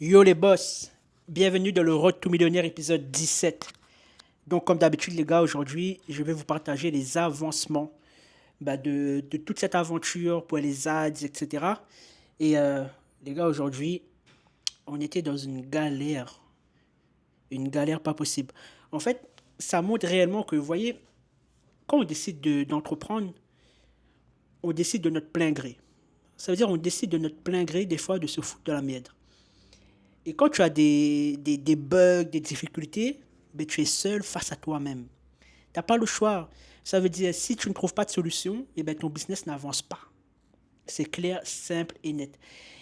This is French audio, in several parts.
Yo les boss, bienvenue dans le Road to Millionnaire épisode 17. Donc comme d'habitude les gars, aujourd'hui je vais vous partager les avancements de toute cette aventure pour les ads, etc. Et les gars, aujourd'hui on était dans une galère pas possible. En fait, ça montre réellement que, vous voyez, quand on décide d'entreprendre, on décide de notre plein gré. Ça veut dire on décide de notre plein gré des fois de se foutre de la merde. Et quand tu as des bugs, des difficultés, ben, tu es seul face à toi-même. Tu n'as pas le choix. Ça veut dire, si tu ne trouves pas de solution, eh ben, ton business n'avance pas. C'est clair, simple et net.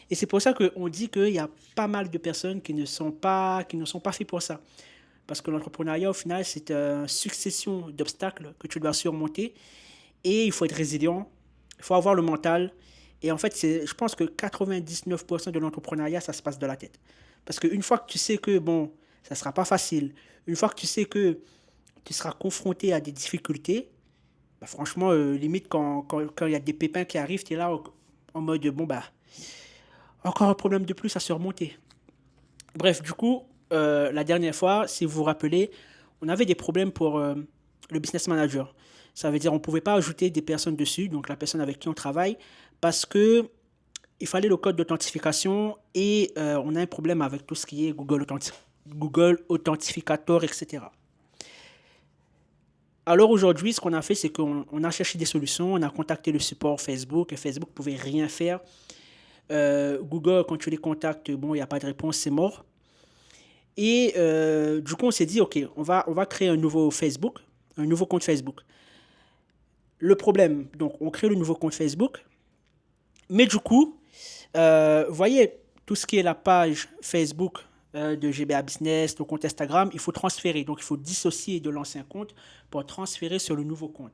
Et c'est pour ça qu'on dit qu'il y a pas mal de personnes qui ne sont pas faites pour ça. Parce que l'entrepreneuriat, au final, c'est une succession d'obstacles que tu dois surmonter. Et il faut être résilient, il faut avoir le mental. Et en fait, je pense que 99% de l'entrepreneuriat, ça se passe de la tête. Parce qu'une fois que tu sais que, bon, ça ne sera pas facile, une fois que tu sais que tu seras confronté à des difficultés, bah, franchement, limite, quand il y a des pépins qui arrivent, tu es là en mode, bon, bah, encore un problème de plus à surmonter. Bref, du coup, la dernière fois, si vous vous rappelez, on avait des problèmes pour le business manager. Ça veut dire on ne pouvait pas ajouter des personnes dessus, donc la personne avec qui on travaille, parce que il fallait le code d'authentification et on a un problème avec tout ce qui est Google Authentificator, etc. Alors aujourd'hui, ce qu'on a fait, c'est qu'on a cherché des solutions, on a contacté le support Facebook et Facebook ne pouvait rien faire. Google, quand tu les contactes, bon, il n'y a pas de réponse, c'est mort. Et du coup, on s'est dit, OK, on va créer un nouveau Facebook, un nouveau compte Facebook. Le problème, donc, on crée le nouveau compte Facebook, mais du coup, voyez, tout ce qui est la page Facebook de GBA Business, le compte Instagram, il faut transférer. Donc, il faut dissocier de l'ancien compte pour transférer sur le nouveau compte.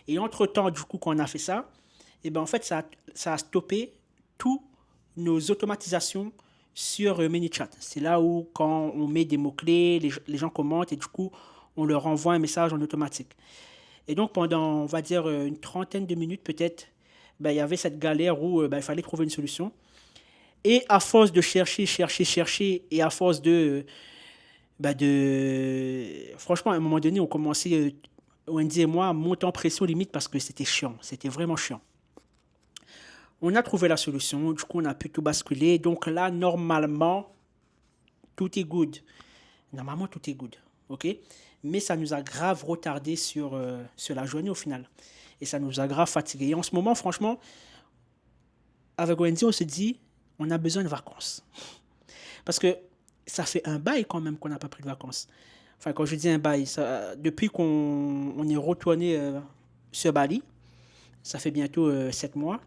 Et entre-temps, du coup, quand on a fait ça, et ben, en fait, ça a stoppé tous nos automatisations sur ManyChat. C'est là où, quand on met des mots-clés, les gens commentent et du coup, on leur envoie un message en automatique. Et donc, pendant, on va dire, une trentaine de minutes peut-être, ben, il y avait cette galère où ben, il fallait trouver une solution. Et à force de chercher, chercher, chercher, et à force franchement, à un moment donné, on commençait, Wendy et moi, à monter en pression limite parce que c'était chiant. C'était vraiment chiant. On a trouvé la solution, du coup, on a pu tout basculer. Donc là, normalement, tout est good. Normalement, tout est good. OK? Mais ça nous a grave retardé sur la journée au final. Et ça nous a grave fatigué. Et en ce moment, franchement, avec Wendy, on se dit, on a besoin de vacances. Parce que ça fait un bail quand même qu'on n'a pas pris de vacances. Enfin, quand je dis un bail, depuis qu'on on est retourné sur Bali, ça fait bientôt 7 mois.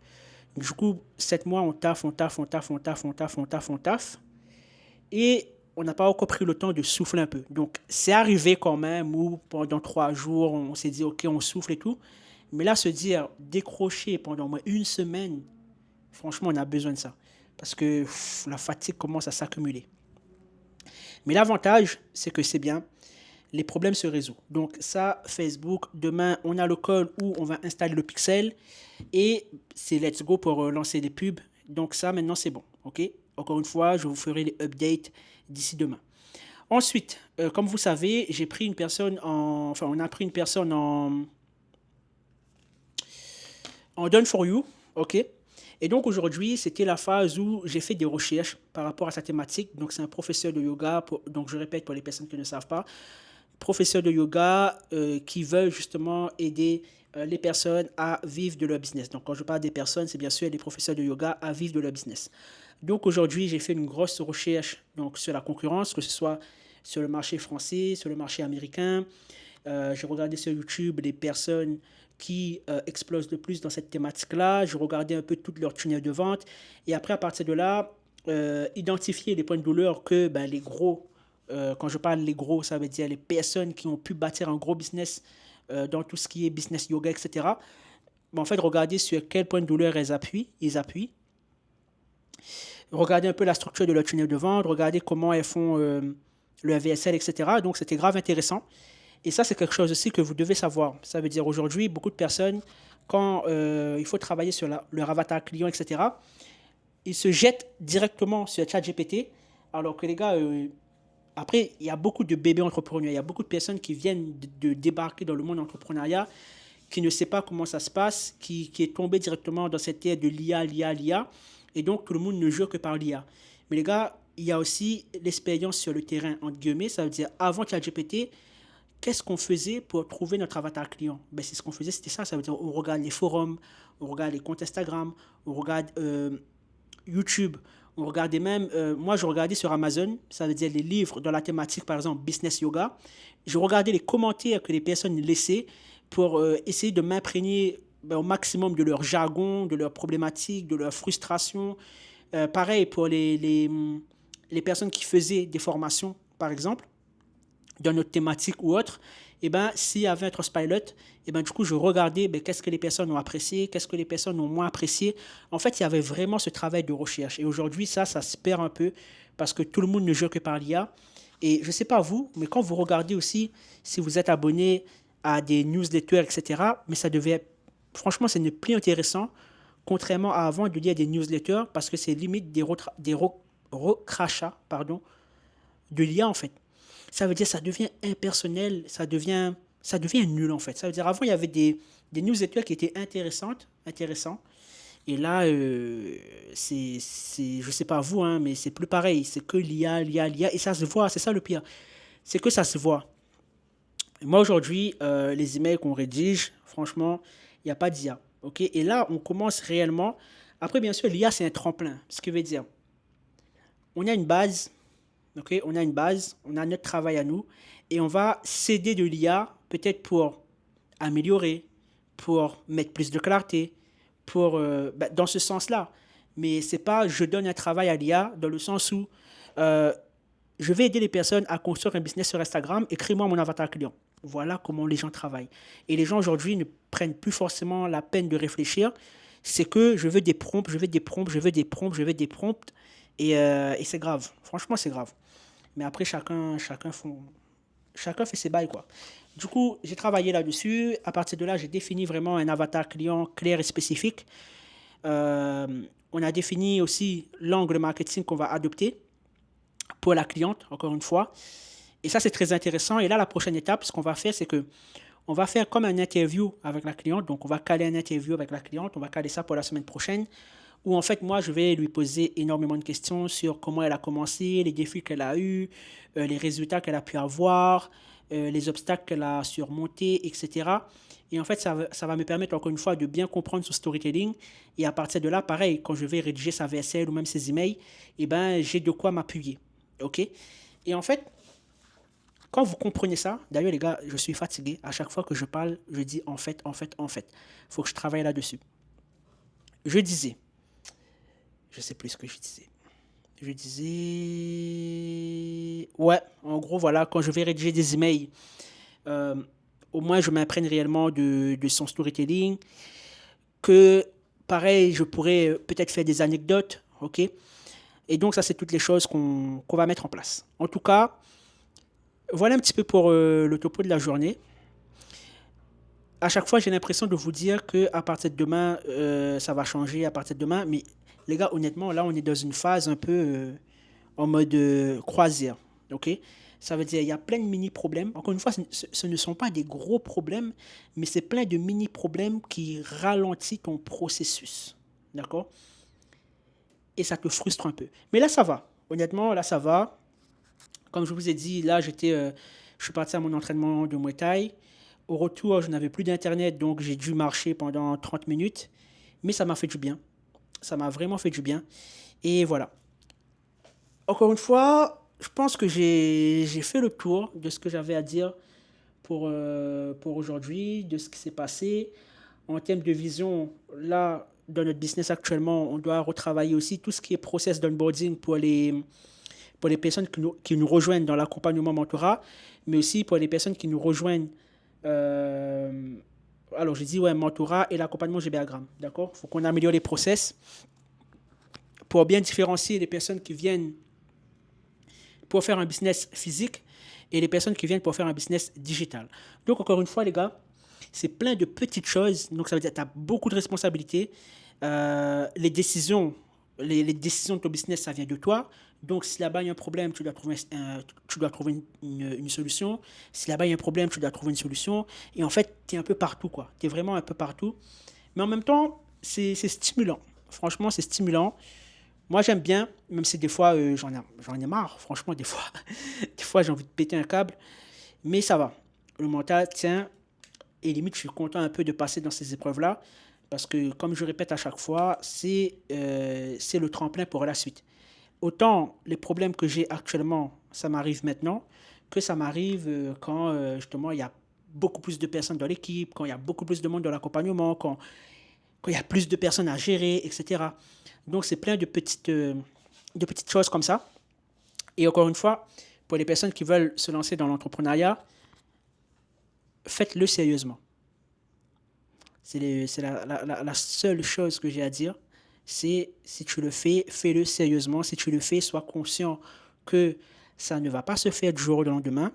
Du coup, 7 mois, on taffe, on taffe, on taffe, on taffe, on taffe, on taffe, on taffe. Et on n'a pas encore pris le temps de souffler un peu. Donc, c'est arrivé quand même où pendant 3 jours, on s'est dit, OK, on souffle et tout. Mais là, se dire décrocher pendant au moins une semaine, franchement, on a besoin de ça. Parce que la fatigue commence à s'accumuler. Mais l'avantage, c'est que c'est bien. Les problèmes se résolvent. Donc ça, Facebook, demain, on a le call où on va installer le pixel et c'est let's go pour lancer des pubs. Donc ça, maintenant, c'est bon. OK? Encore une fois, je vous ferai les updates d'ici demain. Ensuite, comme vous savez, j'ai pris une personne en... Enfin, on a pris une personne en Done for You. OK? Et donc aujourd'hui, c'était la phase où j'ai fait des recherches par rapport à sa thématique. Donc c'est un professeur de yoga. Donc je répète pour les personnes qui ne savent pas, professeurs de yoga qui veulent justement aider les personnes à vivre de leur business. Donc quand je parle des personnes, c'est bien sûr les professeurs de yoga à vivre de leur business. Donc aujourd'hui, j'ai fait une grosse recherche donc, sur la concurrence, que ce soit sur le marché français, sur le marché américain. J'ai regardé sur YouTube les personnes qui explosent le plus dans cette thématique-là. J'ai regardé un peu toutes leurs tunnels de vente. Et après, à partir de là, identifier les points de douleur que ben, les gros, quand je parle les gros, ça veut dire les personnes qui ont pu bâtir un gros business dans tout ce qui est business yoga, etc. Ben, en fait, regarder sur quel point de douleur ils appuient. Regarder un peu la structure de leur tunnel de vente, regarder comment elles font le VSL, etc. Donc, c'était grave intéressant. Et ça, c'est quelque chose aussi que vous devez savoir. Ça veut dire aujourd'hui, beaucoup de personnes, quand il faut travailler sur leur avatar client, etc., ils se jettent directement sur ChatGPT Alors que les gars, après, il y a beaucoup de bébés entrepreneurs, il y a beaucoup de personnes qui viennent de débarquer dans le monde entrepreneuriat, qui ne sait pas comment ça se passe, qui est tombé directement dans cette ère de l'IA, et donc tout le monde ne joue que par l'IA. Mais les gars, il y a aussi l'expérience sur le terrain, entre guillemets, ça veut dire avant ChatGPT, qu'est-ce qu'on faisait pour trouver notre avatar client? Ben, c'est ce qu'on faisait, c'était ça, ça veut dire on regarde les forums, on regarde les comptes Instagram, on regarde YouTube, on regardait même, moi je regardais sur Amazon, ça veut dire les livres dans la thématique par exemple business yoga, je regardais les commentaires que les personnes laissaient pour essayer de m'imprégner ben, au maximum de leur jargon, de leurs problématiques, de leurs frustrations. Pareil pour les personnes qui faisaient des formations par exemple dans notre thématique ou autre, et ben, s'il y avait un Trustpilot, et ben, du coup, je regardais ben, qu'est-ce que les personnes ont apprécié, qu'est-ce que les personnes ont moins apprécié. En fait, il y avait vraiment ce travail de recherche. Et aujourd'hui, ça se perd un peu parce que tout le monde ne joue que par l'IA. Et je ne sais pas vous, mais quand vous regardez aussi, si vous êtes abonné à des newsletters, etc., mais ça devait, franchement, c'est ne plus intéressant, contrairement à avant de lire des newsletters, parce que c'est limite recrachats, pardon, de l'IA en fait. Ça veut dire que ça devient impersonnel, ça devient nul en fait. Ça veut dire avant il y avait des newsletters qui étaient intéressants. Et là, je sais pas vous, hein, mais c'est plus pareil. C'est que l'IA, et ça se voit, c'est ça le pire. C'est que ça se voit. Moi aujourd'hui, les emails qu'on rédige, franchement, il n'y a pas d'IA. Ok. Et là, on commence réellement. Après, bien sûr, l'IA, c'est un tremplin. Ce qui veut dire, on a une base, ok, on a une base, on a notre travail à nous, et on va s'aider de l'IA peut-être pour améliorer, pour mettre plus de clarté, pour bah, dans ce sens-là. Mais c'est pas je donne un travail à l'IA dans le sens où euh, je vais aider les personnes à construire un business sur Instagram, écris-moi mon avatar client. Voilà comment les gens travaillent. Et les gens aujourd'hui ne prennent plus forcément la peine de réfléchir. C'est que je veux des prompts, je veux des prompts, je veux des prompts, je veux des prompts. Et c'est grave. Franchement, c'est grave. Mais après, chacun fait ses bails, quoi. Du coup, j'ai travaillé là-dessus. À partir de là, j'ai défini vraiment un avatar client clair et spécifique. Euh, on a défini aussi l'angle marketing qu'on va adopter pour la cliente, encore une fois. Et ça, c'est très intéressant. Et là, la prochaine étape, ce qu'on va faire, c'est que on va faire comme un interview avec la cliente. Donc, on va caler un interview avec la cliente. On va caler ça pour la semaine prochaine. Où en fait, moi, je vais lui poser énormément de questions sur comment elle a commencé, les défis qu'elle a eus, les résultats qu'elle a pu avoir, les obstacles qu'elle a surmontés, etc. Et en fait, ça va me permettre encore une fois de bien comprendre son storytelling. Et à partir de là, pareil, quand je vais rédiger sa VSL ou même ses emails, eh ben, j'ai de quoi m'appuyer. OK? Et en fait, quand vous comprenez ça, d'ailleurs les gars, je suis fatigué. À chaque fois que je parle, je dis en fait. Il faut que je travaille là-dessus. Je disais, je sais plus ce que je disais. Je disais... Ouais, en gros, voilà, quand je vais rédiger des emails, euh, au moins je m'imprègne réellement de son storytelling, que pareil, je pourrais peut-être faire des anecdotes, ok? Et donc ça, c'est toutes les choses qu'on va mettre en place. En tout cas, voilà un petit peu pour le topo de la journée. À chaque fois, j'ai l'impression de vous dire que à partir de demain, ça va changer à partir de demain. Mais les gars, honnêtement, là, on est dans une phase un peu en mode croisière. OK? Ça veut dire il y a plein de mini-problèmes. Encore une fois, ce ne sont pas des gros problèmes, mais c'est plein de mini-problèmes qui ralentissent ton processus. D'accord? Et ça te frustre un peu. Mais là, ça va. Honnêtement, là, ça va. Comme je vous ai dit, là, je suis parti à mon entraînement de Muay Thai. Au retour, je n'avais plus d'internet, donc j'ai dû marcher pendant 30 minutes. Mais ça m'a fait du bien. Ça m'a vraiment fait du bien. Et voilà. Encore une fois, je pense que j'ai fait le tour de ce que j'avais à dire pour aujourd'hui, de ce qui s'est passé. En termes de vision, là, dans notre business actuellement, on doit retravailler aussi tout ce qui est process d'onboarding pour les personnes qui nous rejoignent dans l'accompagnement mentorat, mais aussi pour les personnes qui nous rejoignent. euh, alors, j'ai dit, ouais, mentorat et l'accompagnement GBAgram. D'accord? Il faut qu'on améliore les process pour bien différencier les personnes qui viennent pour faire un business physique et les personnes qui viennent pour faire un business digital. Donc, encore une fois, les gars, c'est plein de petites choses. Donc, ça veut dire que tu as beaucoup de responsabilités. Les décisions de ton business, ça vient de toi. Donc, si là-bas il y a un problème, tu dois trouver une solution. Si là-bas il y a un problème, tu dois trouver une solution. Et en fait, tu es un peu partout, quoi. Tu es vraiment un peu partout. Mais en même temps, c'est stimulant. Franchement, c'est stimulant. Moi, j'aime bien, même si des fois, j'en ai marre. Franchement, des fois, des fois, j'ai envie de péter un câble. Mais ça va. Le mental tient. Et limite, je suis content un peu de passer dans ces épreuves-là. Parce que, comme je répète à chaque fois, c'est le tremplin pour la suite. Autant les problèmes que j'ai actuellement, ça m'arrive maintenant, que ça m'arrive quand justement il y a beaucoup plus de personnes dans l'équipe, quand il y a beaucoup plus de monde dans l'accompagnement, quand il y a plus de personnes à gérer, etc. Donc c'est plein de petites choses comme ça. Et encore une fois, pour les personnes qui veulent se lancer dans l'entrepreneuriat, faites-le sérieusement. C'est la seule chose que j'ai à dire. C'est si tu le fais, fais-le sérieusement. Si tu le fais, sois conscient que ça ne va pas se faire du jour au lendemain.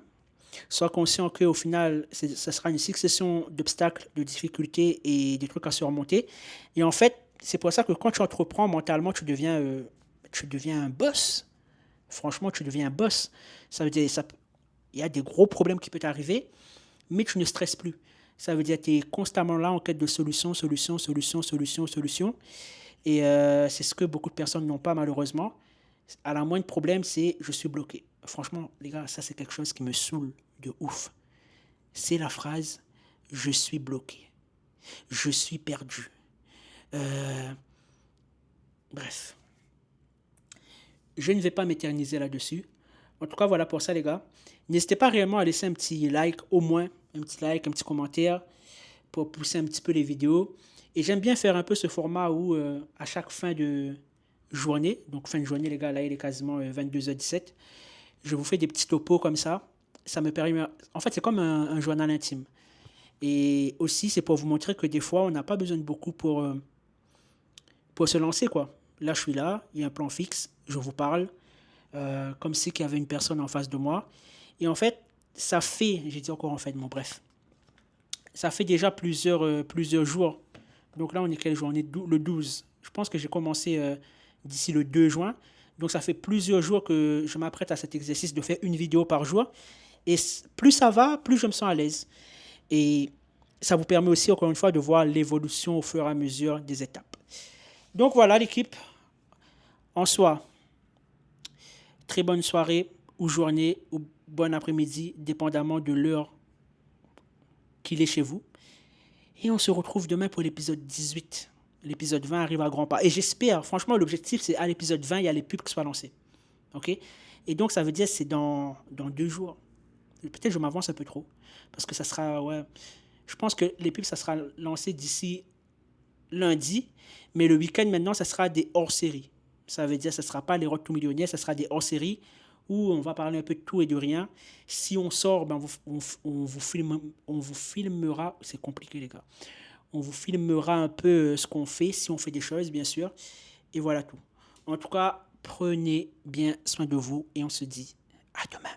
Sois conscient qu'au final, ce sera une succession d'obstacles, de difficultés et des trucs à surmonter. Et en fait, c'est pour ça que quand tu entreprends mentalement, tu deviens un boss. Franchement, tu deviens un boss. Ça veut dire, il y a des gros problèmes qui peuvent t'arriver, mais tu ne stresses plus. Ça veut dire que tu es constamment là en quête de solutions, solutions, solutions, solutions, solutions. Et c'est ce que beaucoup de personnes n'ont pas malheureusement. À la moindre problème, c'est je suis bloqué. Franchement, les gars, ça c'est quelque chose qui me saoule de ouf. C'est la phrase je suis bloqué. Je suis perdu. Euh, bref, je ne vais pas m'éterniser là-dessus. En tout cas, voilà pour ça, les gars. N'hésitez pas réellement à laisser un petit like, au moins un petit like, un petit commentaire pour pousser un petit peu les vidéos. Et j'aime bien faire un peu ce format où à chaque fin de journée, donc fin de journée, les gars, là il est quasiment 22h17, je vous fais des petits topos comme ça. Ça me permet. En fait, c'est comme un journal intime. Et aussi, c'est pour vous montrer que des fois, on n'a pas besoin de beaucoup pour se lancer, quoi. Là, je suis là, il y a un plan fixe, je vous parle, comme si qu'il y avait une personne en face de moi. Et en fait, ça fait, j'ai dit encore en fait, bon bref, ça fait déjà plusieurs jours. Donc là, on est quel jour? On est le 12. Je pense que j'ai commencé d'ici le 2 juin. Donc ça fait plusieurs jours que je m'apprête à cet exercice de faire une vidéo par jour. Et plus ça va, plus je me sens à l'aise. Et ça vous permet aussi, encore une fois, de voir l'évolution au fur et à mesure des étapes. Donc voilà l'équipe. En soi, très bonne soirée ou journée ou bon après-midi, dépendamment de l'heure qu'il est chez vous. Et on se retrouve demain pour l'épisode 18. L'épisode 20 arrive à grands pas. Et j'espère, franchement, l'objectif, c'est à l'épisode 20, il y a les pubs qui soient lancés. OK? Et donc, ça veut dire que c'est dans 2 jours. Peut-être je m'avance un peu trop. Parce que ça sera, ouais. Je pense que les pubs, ça sera lancé d'ici lundi. Mais le week-end, maintenant, ça sera des hors-séries. Ça veut dire que ce ne sera pas les Road to Millionnaires, ça sera des hors-séries où on va parler un peu de tout et de rien. Si on sort, ben on vous filmera. C'est compliqué, les gars. On vous filmera un peu ce qu'on fait, si on fait des choses, bien sûr. Et voilà tout. En tout cas, prenez bien soin de vous et on se dit à demain.